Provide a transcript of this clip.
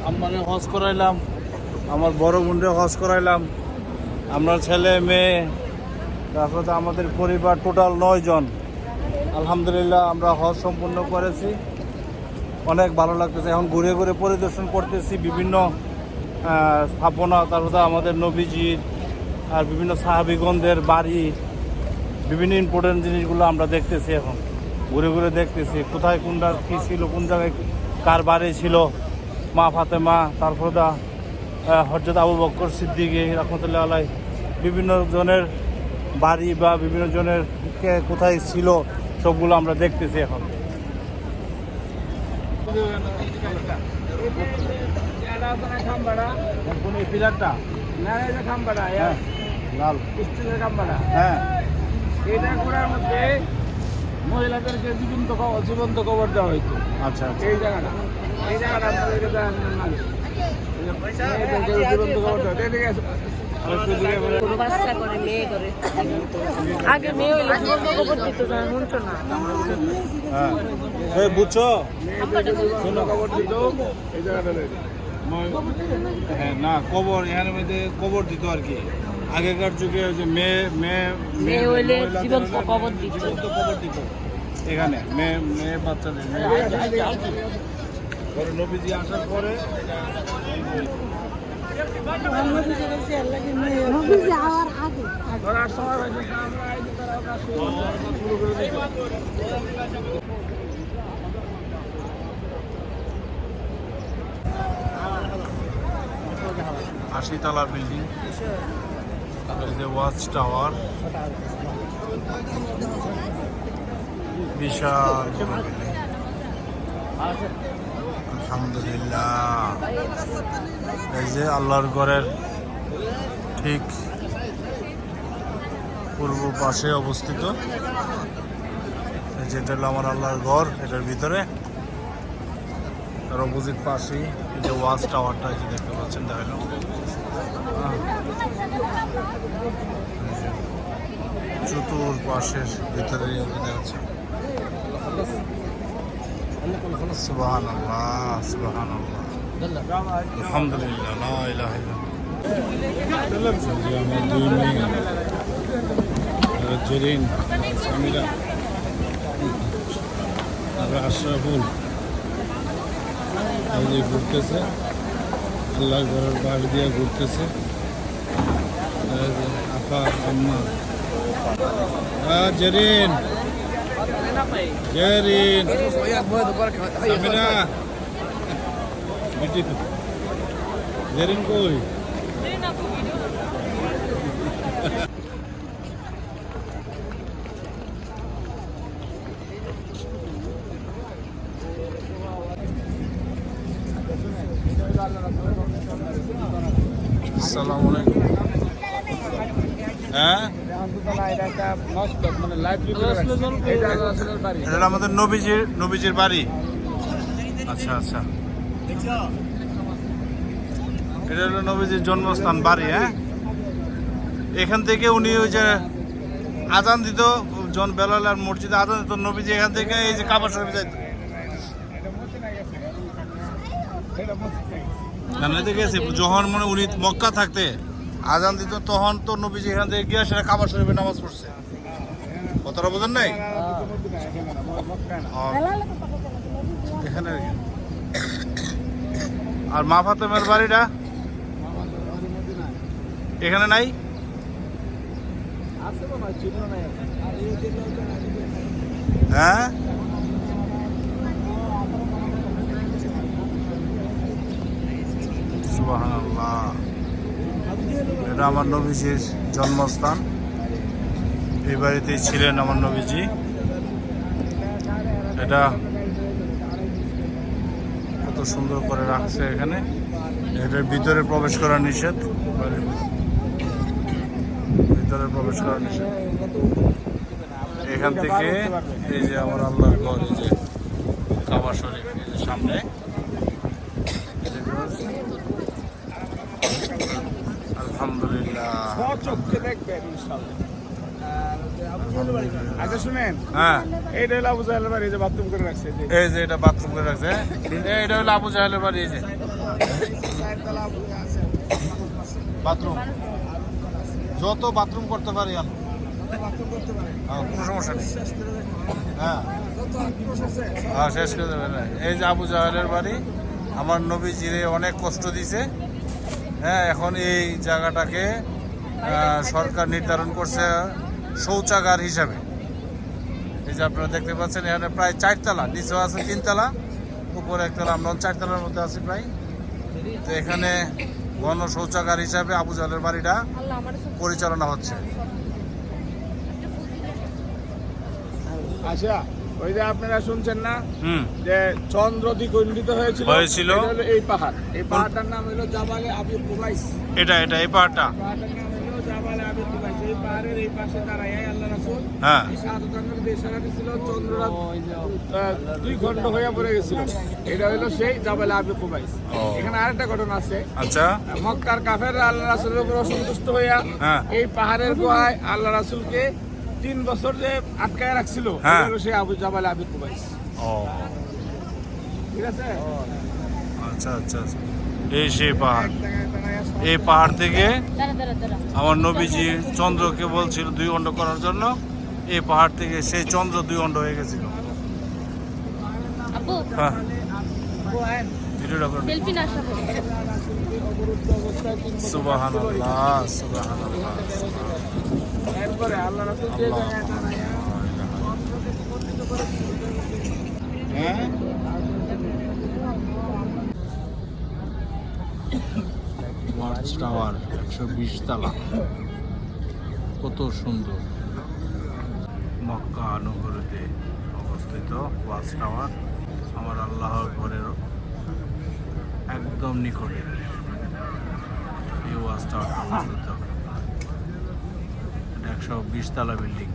আম্মাকে হজ করাইলাম, আমার বড় বোনকে হজ করাইলাম, আমরা ছেলে মেয়ে, তারপরে আমাদের পরিবার টোটাল 9 জন। আলহামদুলিল্লাহ আমরা হজ সম্পূর্ণ করেছি, অনেক ভালো লাগতেছে। এখন ঘুরে ঘুরে পরিদর্শন করতেছি বিভিন্ন স্থাপনা, তারপরে আমাদের নবীজির আর বিভিন্ন সাহাবিগণদের বাড়ি, বিভিন্ন ইম্পর্টেন্ট জিনিসগুলো আমরা দেখতেছি। এখন ঘুরে ঘুরে দেখতেছি কোথায় কোনটা কী ছিল, কোন জায়গায় কার বাড়ি ছিল, মা ফাতেমা, তারপরে হযরত আবু বকর সিদ্দিক রাহমাতুল্লাহ আলাইহি, বিভিন্ন জনের বাড়ি বা বিভিন্ন জনের কোথায় ছিল সবগুলো আমরা দেখতেছি এখন। পিলারটা লাল স্টিলের খাম্বাটা, হ্যাঁ, এটা করার মধ্যে মহিলাদেরকে জীবন্ত কবর দেওয়া হইতো। আচ্ছা, এই জায়গাটা আপনাদেরকে জীবন্ত কবর দেওয়া আগে মেয়ে হইলে জীবন্ত কবর দিত না, শুনছো না? হ্যাঁ, বুঝছো, কবর দিত এই জায়গাটা। হ্যাঁ, না কবর এখানে মধ্যে কবর দিত আর কি। আগেকার যুগে ওই যে মেয়ে হইলে জীবন্ত কবর দিত, এখানে মেয়ে বাচ্চাদের নবীজি আসার পরে আশিতলা বিল্ডিং, ওয়াচ টাওয়ার, বিশাল। আলহামদুলিল্লাহ, এই যে আল্লাহর ঘরের ঠিক পূর্ব পাশে অবস্থিত, যেটা হলো আমার আল্লাহর ঘর, এটার ভিতরে তার অপোজিট পাশেই এই যে ওয়াচ টাওয়ারটা এই যে দেখতে পাচ্ছেন, দেখালো চতুর্পাশের ভিতরে দেখা যাচ্ছে। সুবহানাল্লাহ, সুবহানাল্লাহ, আলহামদুলিল্লাহ, লা ইলাহা ইল্লাল্লাহ। জেরিন, সামিরা, আশরাফুল এই যে ঘুরতেছে, আল্লাহ ঘরের বাড়ি দিয়ে ঘুরতেছে। আপা, আম্মা, জেরিন, জেরিন, সামিরা, জেরিন কই? আসসালামু আলাইকুম। হ্যাঁ, এটা আমাদের নবীজির বাড়ি। আচ্ছা আচ্ছা, এটা হলো নবীজির জন্মস্থান বাড়ি। হ্যাঁ, এখান থেকে উনি ওই যে আজান দিত, বেলাল আর মসজিদে আজান দিত, নবীজি এখান থেকে এই যে কাবা শরীফে যাইত। জানাতে গেছে যখন মানে উনি মক্কা থাকতে আজান দিত, তখন তো নবীজি এখান থেকে গিয়ে সেটা কাবা শরীফে নামাজ পড়ছে। কতটা বোঝেন নাই? এখানে আর মা ফাতেমার বাড়িটা এখানে নাই? হ্যাঁ, সুবহানাল্লাহ, এটা আমার নবীজির জন্মস্থান। এই বাড়িতেই ছিলেন আমার নবীজি। এটা কত সুন্দর করে রাখছে এখানে। এটার ভিতরে প্রবেশ করা নিষেধ, ভিতরে প্রবেশ করা নিষেধ। এখান থেকে এই যে আমার আল্লাহর ঘর, এই যে কাবা শরীফ, এই যে সামনে। আলহামদুলিল্লাহ, আচ্ছা শুনেন, হ্যাঁ এইটা হলো আবু জাহেলের বাড়ি, যে বাথরুম করে রাখছে, যে এই যে এটা বাথরুম করে রাখছে, এইটা হলো আবু জাহেলের বাড়ি। এই যে চারতলা আবু আছে। বাথরুম, যত বাথরুম করতে পারি আমরা, বাথরুম করতে পারে, কোনো সমস্যা নেই। শেষ করে দেবে। হ্যাঁ যত আক্রোশ আছে হ্যাঁ শেষ করে দেবে না। এই যে আবু জাহেলের বাড়ি, আমার নবীজিরে অনেক কষ্ট দিছে। হ্যাঁ, এখন এই জায়গাটাকে সরকার নির্ধারণ করছে শৌচাগার হিসাবে। এই যে আপনারা দেখতে পাচ্ছেন, এখানে প্রায় 4 তলা, নিচেও আছে 3 তলা, উপরে 1 তলা, আমরা 4 তলার মধ্যে আছি প্রায়। তো এখানে গণ শৌচাগার হিসাবে আবু জাহেলের বাড়িটা পরিচালনা হচ্ছে। আচ্ছা, ওই যে আপনারা শুনছেন না হুম, যে চন্দ্র দ্বিখণ্ডিত হয়েছিল, হয়েছিল। এটা হলো এই পাহাড়, এই পাহাড়টার নাম হলো জাবালে আবি কুবাইস। এটা এই পাহাড়টা। পাহাড়টার নাম হলো জাবালে আবি কুবাইস। এই পাহাড়ের এই পাশে দাঁড়ায় আল্লাহ রাসূল হ্যাঁ এই শাহাদাতের যে ইশারাটি ছিল, চন্দ্ররা 2 খণ্ড হয়ে পড়ে গেছিল। এটা হলো সেই জাবালে আবি কুবাইস। ও। এখানে আরেকটা ঘটনা আছে। আচ্ছা মক্কার কাফেররা আল্লাহ রাসূলের উপর অসন্তুষ্ট হইয়া হ্যাঁ এই পাহাড়ের গুহায় আল্লাহ রাসূলকে 3 বছর যে আটকায় রাখছিল, হ্যাঁ। এটা হলো সেই আবু জাবালে আবি কুবাইস। ও ঠিক আছে? আচ্ছা আচ্ছা আচ্ছা। এই সেই পাহাড়, এক জায়গায় দাঁড়ায় এই পাহাড় থেকে দাঁড়া আমার নবীজি চন্দ্রকে বলছিল 2 খণ্ড করার জন্য। এই পাহাড় থেকে সেই চন্দ্র 2 খণ্ড হয়ে গেছিল। আপু হ্যাঁ বহেন। ভিডিওটা করুন। সেলফি না আসা অবরুদ্ধ অবস্থায় 3 বছর সুবহানাল্লাহ সুবহানাল্লাহ। এরপরে আল্লাহ রাসূল যে জায়গায় দাঁড়ায় হ্যাঁ ওয়াচ টাওয়ার 120 তলা, কত সুন্দর। মক্কা নগরীতে অবস্থিত ওয়াচ টাওয়ার, আমার আল্লাহর ঘরের একদম নিকটে এই ওয়াচ টাওয়ারটা অবস্থিত। এটা 120 তলা বিল্ডিং।